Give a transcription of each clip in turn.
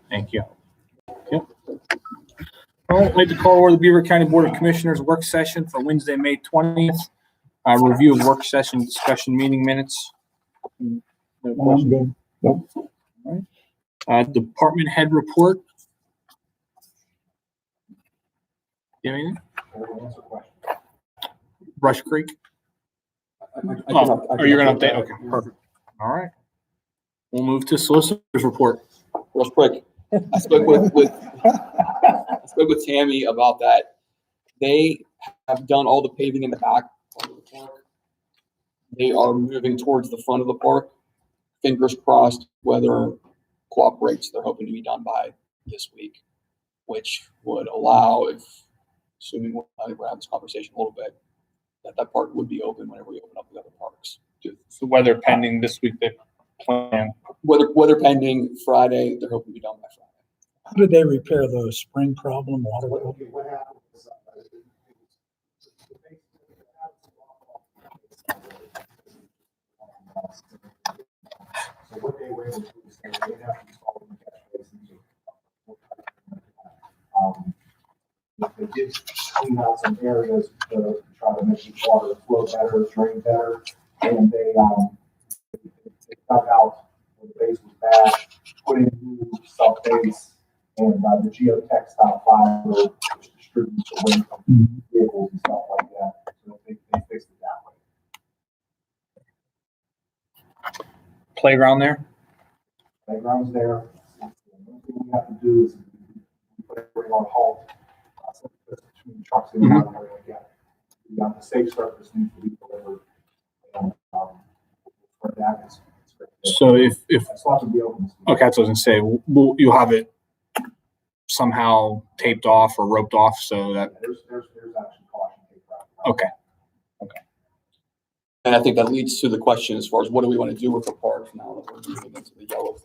Thank you. Yep. All right, I'd like to call over the Beaver County Board of Commissioners work session for Wednesday, May 20th. Review of work session discussion meeting minutes. No questions? Nope. All right. Department head report. You have anything? Brush Creek. You're going to update? Okay, perfect. All right. We'll move to solicitor's report. Real quick, I spoke with Tammy about that. They have done all the paving in the back of the park. They are moving towards the front of the park. Fingers crossed, weather cooperates. They're hoping to be done by this week, which would allow, assuming we're having this conversation a little bit, that park would be open whenever we open up the other parks. So weather pending this week, they plan. Weather pending Friday. They're hoping to be done by Friday. How did they repair the spring problem? Water. What happened was so what they were able to do is they didn't have to install the catch basins. They did clean out some areas to try to make the water flow better, drain better, and they dug out where the base was bad, put in new sub base, and the geotextile fiber, which distributes away from vehicles and stuff like that. So they fixed it that way. Playground there? Playground's there. The only thing we have to do is put everything on halt. So between trucks and everything like that. We got the safe surface needs to be delivered. And for that, it's So if it's not to be open. okay, that's what I was gonna say. You'll have it somehow taped off or roped off so that. There's actually caution tape around. Okay. And I think that leads to the question as far as what do we want to do with the park now that we're moving into the yellow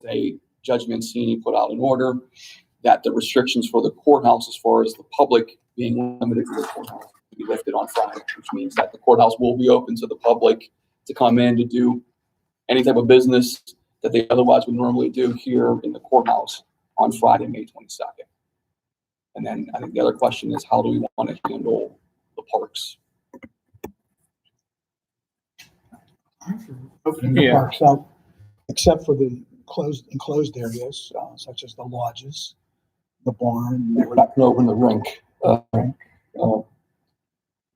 phase. Judge Mancini put out an order that the restrictions for the courthouse as far as the public being limited to the courthouse will be lifted on Friday, which means that the courthouse will be open to the public to come in to do any type of business that they otherwise would normally do here in the courthouse on Friday, May 22nd. And then I think the other question is how do we want to handle the parks? Opening the parks up, except for the enclosed areas, such as the lodges, the barn. We're not going to open the rink. The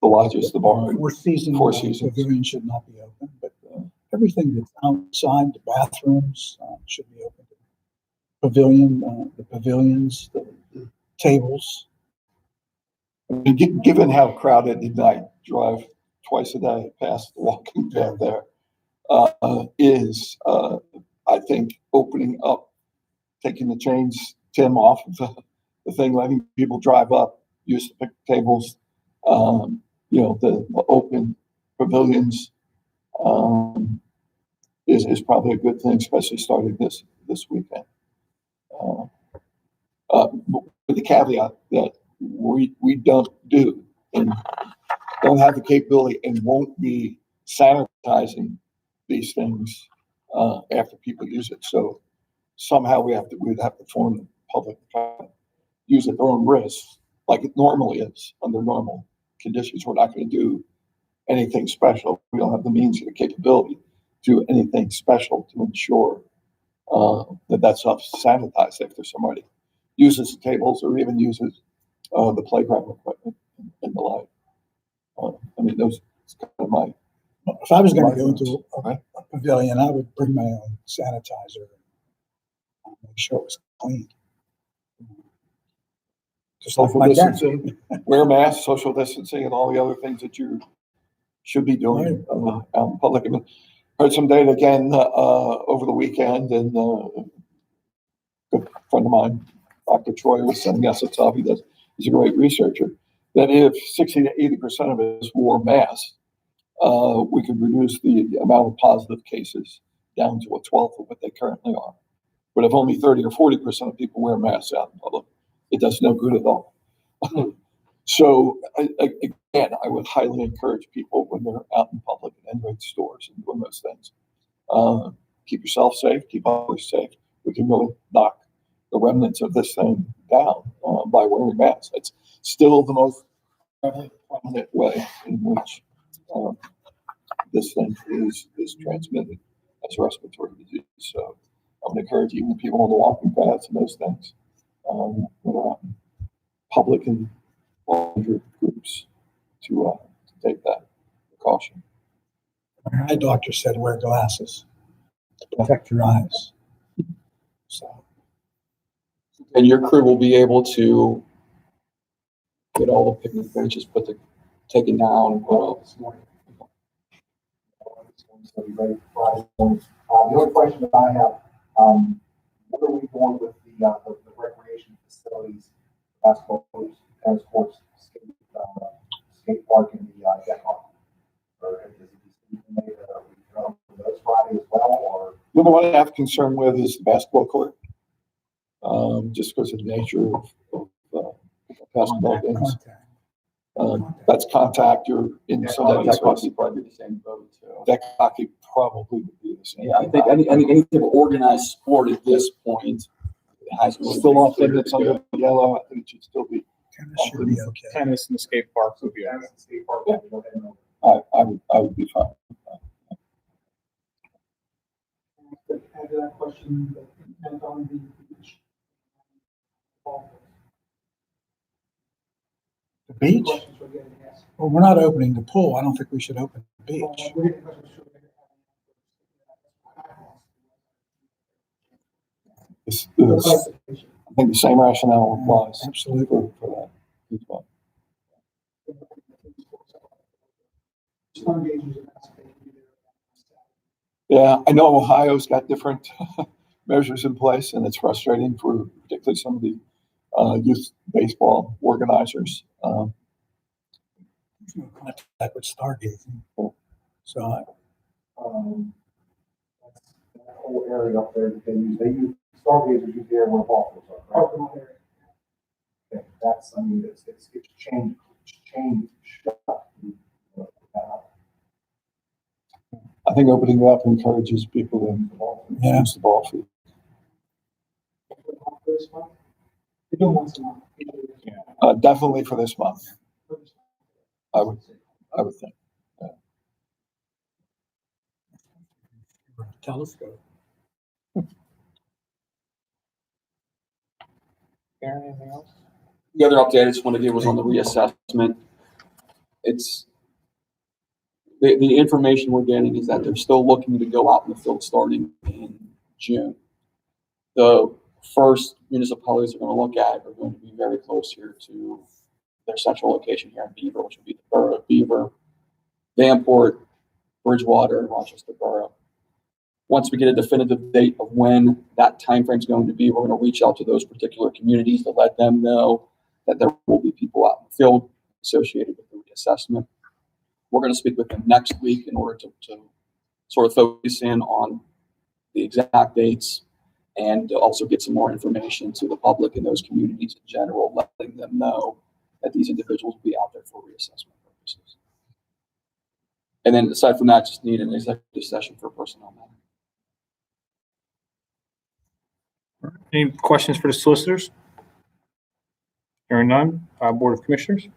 lodges, the barn. Four Seasons Pavilion should not be open, but everything that's outside, the bathrooms should be open. The pavilions, the tables. Given how crowded it I drive twice a day past the walking path there, I think opening up, taking the chains, Tim, off of the thing, letting people drive up, use the pick tables, the open pavilions is probably a good thing, especially starting this weekend. With the caveat that we don't do and don't have the capability and won't be sanitizing these things after people use it. So somehow we'd have to form the public to use at their own risk, like it normally is under normal conditions. We're not going to do anything special. We don't have the means or the capability to do anything special to ensure that stuff's sanitized after somebody uses the tables or even uses the playground equipment and the like. Those kind of my. If I was going to go into a pavilion, I would bring my own sanitizer and make sure it was clean. Just like Social distancing, wear masks, social distancing, and all the other things that you should be doing out in public. I heard some data again over the weekend, and a good friend of mine, Dr. Troy, was sending us a stuff. He's a great researcher. That if 60 to 80% of us wore masks, we could reduce the amount of positive cases down to a 12th of what they currently are. But if only 30 or 40% of people wear masks out in public, it does no good at all. So again, I would highly encourage people when they're out in public and entering stores and doing those things keep yourself safe, keep others safe. We can really knock the remnants of this thing down by wearing masks. It's still the most prominent way in which this thing is transmitted as a respiratory disease. So I would encourage even people on the walking paths and those things, public and larger groups to take that precaution. My eye doctor said wear glasses to protect your eyes. So And your crew will be able to get all the picnic benches taken down and put up. This morning. So be ready for Friday. The only question that I have, what are we doing with the recreation facilities, basketball courts, tennis courts, skate park, and the deck park? Or is it made, are we going for those Friday as well, or? The other one I have concern with is the basketball court, just because of the nature of basketball games. That's contact. You're in Deck somebody's hockey probably be the same boat too. Deck hockey probably would be the same. Yeah, I think any type of organized sport at this point has Still off limits under yellow. I think it should still be. tennis should be okay. Tennis and the skate park would be okay. Tennis and skate park, we'll go ahead and- I would be fine. Add to that question, depends on the beach. The beach? Questions we're getting asked. Well, we're not opening the pool. I don't think we should open the beach. We're getting questions from I think the same rationale applies Absolutely. for that as well. Yeah, I know Ohio's got different measures in place, and it's frustrating for particularly some of the youth baseball organizers. There's no contact with stargazing. So that's that whole area up there that they use stargazers use the area where ball fields are, right? Okay, that's, I mean, it's changed. I think opening it up encourages people to Yeah. use the ball field. They do once a month. Definitely for this month, I would think. telescope. Anything else? The other update I just want to give was on the reassessment. It's the information we're getting is that they're still looking to go out in the field starting in June. The first municipalities they're going to look at are going to be very close here to their central location here in Beaver, which would be the borough of Beaver, Vanport, Bridgewater, and Rochester Borough. Once we get a definitive date of when that timeframe is going to be, we're going to reach out to those particular communities to let them know that there will be people out in the field associated with the reassessment. We're going to speak with them next week in order to sort of focus in on the exact dates and to also get some more information to the public in those communities in general, letting them know that these individuals will be out there for reassessment purposes. And then aside from that, just need an executive session for personnel matter. Any questions for the solicitors? Hearing none, Board of Commissioners?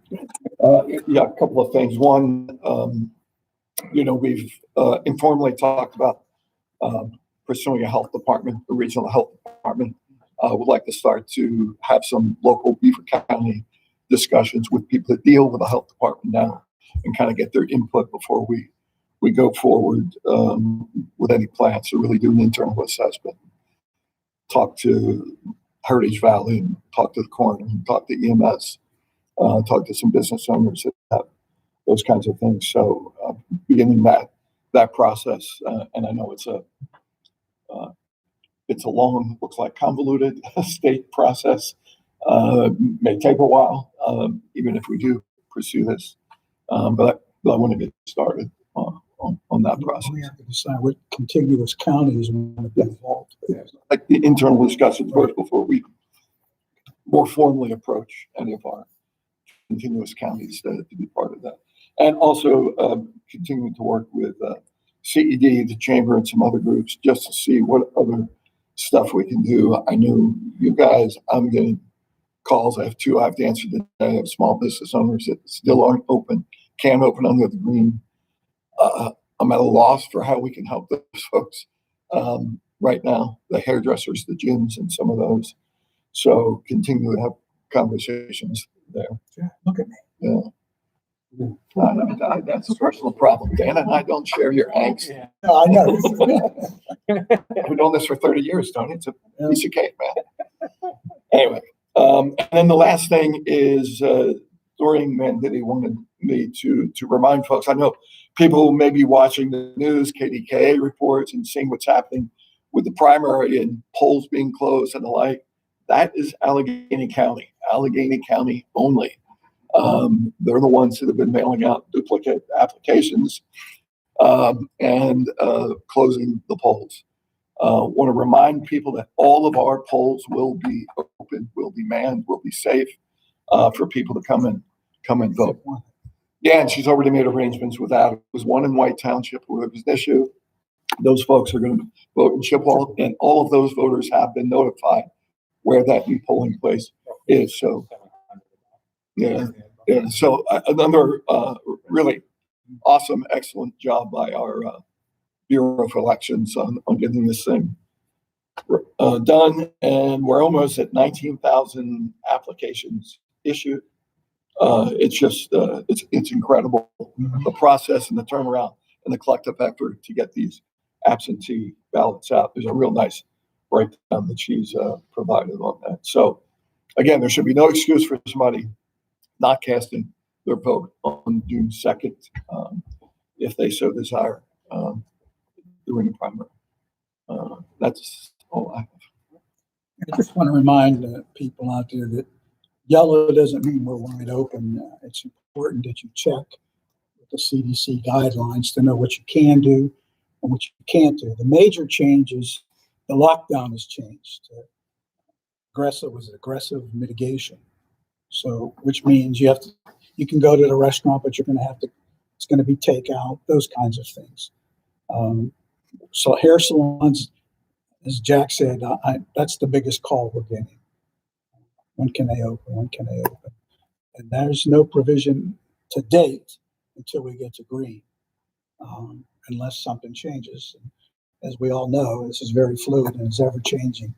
Yeah, a couple of things. One, we've informally talked about pursuing a health department, a regional health department. Would like to start to have some local Beaver County discussions with people that deal with the health department now and kind of get their input before we go forward with any plans to really do an internal assessment. Talk to Heritage Valley, and talk to the coroner, and talk to EMS, talk to some business owners that have those kinds of things. So beginning that process, and I know it's a long, looks like convoluted state process. May take a while, even if we do pursue this. But I want to get started on that process. We have to decide what contiguous counties we want to be involved with. Like the internal discussions first before we more formally approach any of our continuous counties to be part of that. And also continuing to work with CED, the chamber, and some other groups just to see what other stuff we can do. I know you guys, I'm getting calls. I have two I have to answer today. I have small business owners that still aren't open, can't open under the green. I'm at a loss for how we can help those folks right now, the hairdressers, the gyms, and some of those. So continue to have conversations there. Yeah, look at me. Yeah. That's a personal problem. Dan and I don't share your angst. No, I know. We've known this for 30 years, Tony. It's a piece of cake, man. Anyway, and then the last thing is Doreen Manditti wanted me to remind folks. I know people may be watching the news, KDKA reports, and seeing what's happening with the primary and polls being closed and the like. That is Allegheny County only. They're the ones that have been mailing out duplicate applications and closing the polls. Want to remind people that all of our polls will be open, will be manned, will be safe for people to come and vote. Yeah, and she's already made arrangements with that. It was one in White Township where it was an issue. Those folks are going to vote in Chippewa, and all of those voters have been notified where that new polling place is. So, yeah. So another really awesome, excellent job by our Bureau of Elections on getting this thing done. And we're almost at 19,000 applications issued. It's just, it's incredible. The process and the turnaround and the collective effort to get these absentee ballots out. There's a real nice breakdown that she's provided on that. So again, there should be no excuse for somebody not casting their vote on June 2nd, if they so desire, during the primary. That's all I have. I just want to remind people out there that yellow doesn't mean we're wide open. It's important that you check with the CDC guidelines to know what you can do and what you can't do. The major change is the lockdown has changed. Aggressive mitigation. So, which means you can go to the restaurant, but it's going to be takeout, those kinds of things. So hair salons, as Jack said, that's the biggest call we're getting. When can they open? When can they open? And there's no provision to date until we get to green, unless something changes. As we all know, this is very fluid and is ever changing.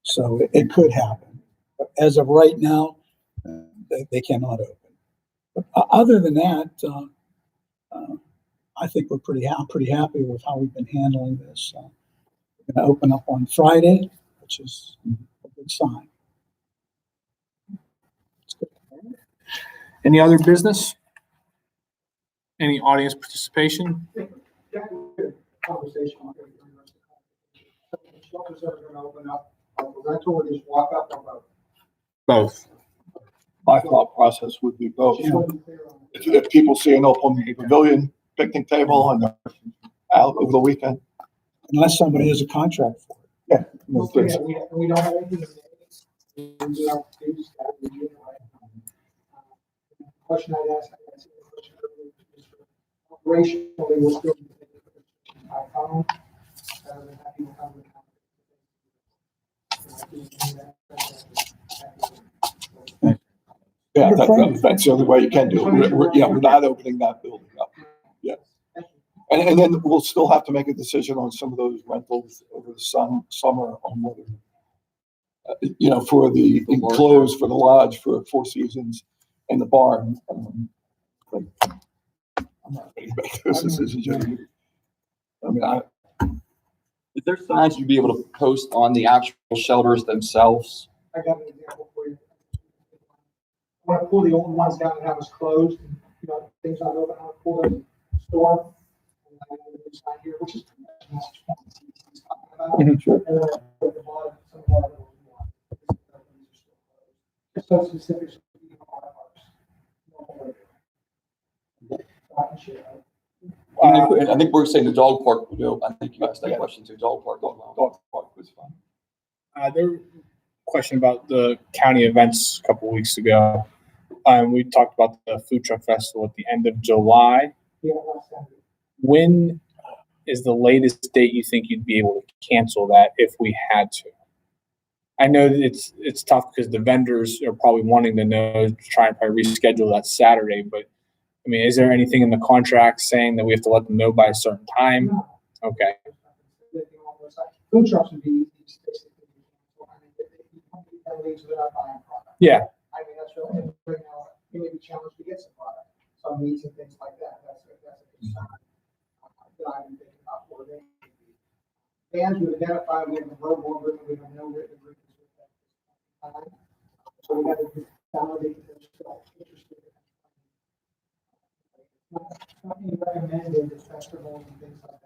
So it could happen. But as of right now, they cannot open. But other than that, I think we're pretty happy with how we've been handling this. We're going to open up on Friday, which is a good sign. Any other business? Any audience participation? Conversation. Shelters that are going to open up, rental or just walk up or both? Both. My thought process would be both. If people see an open pavilion, picnic table, and they're out over the weekend. Unless somebody has a contract for it. Yeah. Okay, we don't have anything to say. We do have to do that. We do, question I'd ask, I see the question earlier, is operationally, we're still by phone, rather than having to come to Yeah, that's the only way you can do it. We're not opening that building up. Yeah. And then we'll still have to make a decision on some of those rentals over the summer on whether, for the enclosed, for the lodge, for Four Seasons and the barn. I'm not ready to make those decisions yet. I mean, Is there signs you'd be able to post on the actual shelters themselves? I got an example for you. I want to pull the old ones down and have us closed, and, things not open. I want to pull the store, and I have a new sign here, which is he's talking about. Sure. And then I put the bottom, some of our little just so specific. I think we're saying the dog park would do. I think you asked that question too. Dog park was fun. There was a question about the county events a couple weeks ago. we talked about the food truck festival at the end of July. Yeah, last Saturday. When is the latest date you think you'd be able to cancel that if we had to? I know that it's tough because the vendors are probably wanting to know, to try and probably reschedule that Saturday, but I mean, is there anything in the contract saying that we have to let them know by a certain time? No. Okay. Food trucks would be easy to basically cancel. I mean, if they leaves without buying product. Yeah. I mean, that's really, and right now, it may be challenged to get some product, some meats and things like that. That's a concern. That I've been thinking about where they could be. Bands would identify, we have a verbal agreement, we have no written agreements with them. So we got to validate that they're still interested. Something recommended at festivals and things like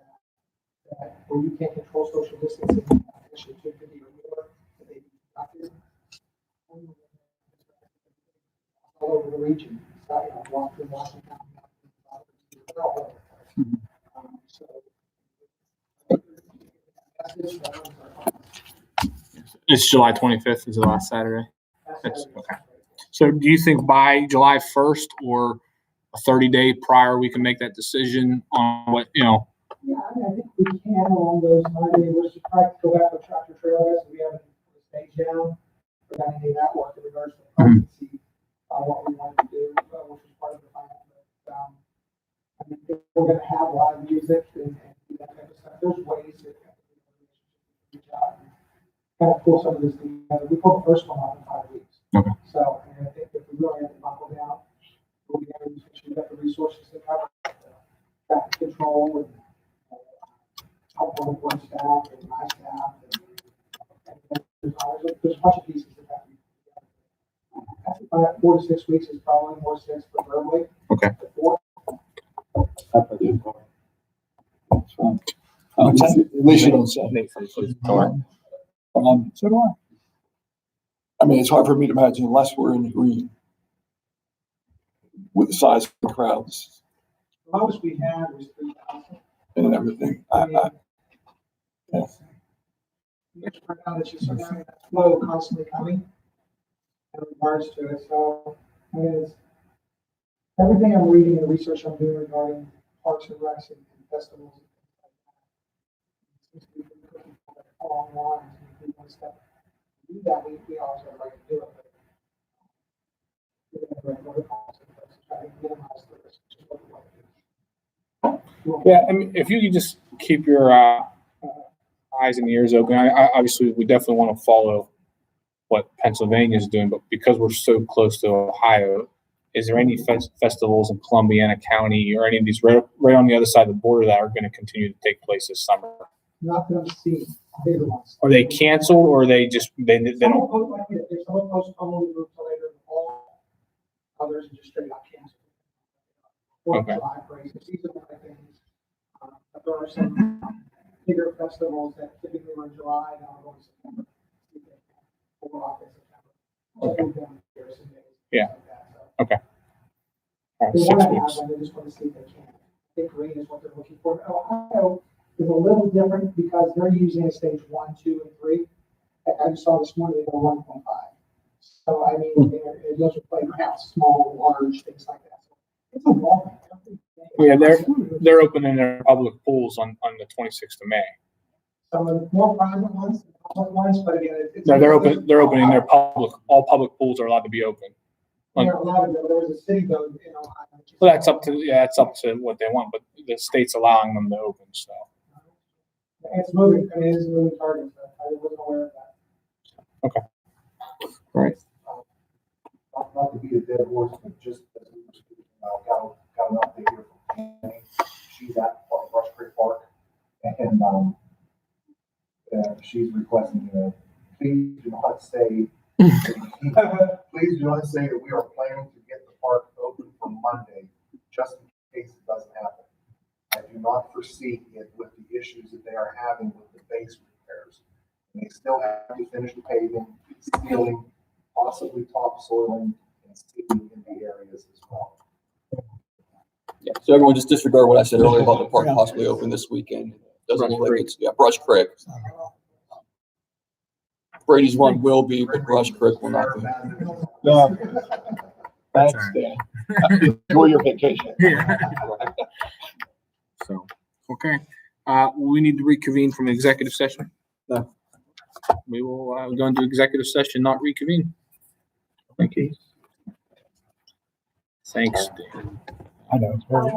that, where you can't control social distancing, actually took the more that they conducted all over the region. So, you know, walk through Washington. So, It's July 25th is the last Saturday. that's Okay. So do you think by July 1st or a 30-day prior, we can make that decision on what, Yeah, I mean, I think we can along those lines. I mean, we're just trying to go back with tractor trailers. We haven't put the stage down. We're going to do that work in regards to see what we want to do, which is part of the plan. But, I mean, if we're going to have live music and do that type of stuff, there's ways to reach out and kind of pull some of this together. We pulled the first one off in 5 weeks. Okay. So, and I think if we really have to buckle down, we have to make sure we've got the resources to cover traffic control and help on board staff and my staff. And there's a bunch of pieces that have to be together. I think about 4 to 6 weeks is probably more 6 preferably. Okay. Before. That's fine. At least you don't say. So do I mean, it's hard for me to imagine unless we're in the green with the size of the crowds The lowest we had was 3,000. and everything. Yeah. It's right now that you saw that flow constantly coming in regards to it. So, I mean, it's everything I'm reading and the research I'm doing regarding parks and recs and festivals and things like that. Seems to be looking for that along lines. And if we want to step do that, we always have a right to do it. But we're going to have protocols in place to try to minimize the risk. Which is what we want to do. Yeah, I mean, if you could just keep your eyes and ears open. Obviously, we definitely want to follow what Pennsylvania is doing, but because we're so close to Ohio, is there any festivals in Columbiana County or any of these right on the other side of the border that are going to continue to take place this summer? Not that I'm seeing bigger ones. Are they canceled or are they just they don't? Some will postpone, move to later in the fall. Others are just straight up canceled. Okay. July breaks, seasonal things. But there are some bigger festivals that typically run July, now we're going to September. We're off in September. Okay. Yeah. Okay. They 6 want to have weeks. them, they just want to see if they can. I think green is what they're looking for. Ohio is a little different because they're using a stage 1, 2, and 3. I just saw this morning they go 1.5. So I mean, those are playgrounds, small, large, things like that. So it's a long. Yeah, they're opening their public pools on the 26th of May. Some of the more private ones, public ones, but again, it's. No, they're opening their all public pools are allowed to be open. There are a lot of them. There was a city though in Ohio. Well, that's up to what they want, but the state's allowing them to open, so. It's moving, I mean, it's a moving target, so I wasn't aware of that. Okay. All right. Not to beat a dead horse, but just as we were speaking, got an update here from Annie. She's at Brush Creek Park, and she's requesting, please do not say, please do not say that we are planning to get the park open for Monday, just in case it doesn't happen. I do not foresee it with the issues that they are having with the base repairs. And they still have to finish the paving, sealing, possibly topsoiling, and sealing in the areas as well. Yeah, so everyone just disregard what I said earlier about the park possibly open this weekend. Doesn't look like it's, Brush Creek. Brady's Run will be, but Brush Creek will not be. No. Thanks, That's Dan. Enjoy your vacation. Yeah. So, okay, we need to reconvene from executive session. No. We will, go into executive session, not reconvene. Thank you. Thanks, Dan. I know, it's very,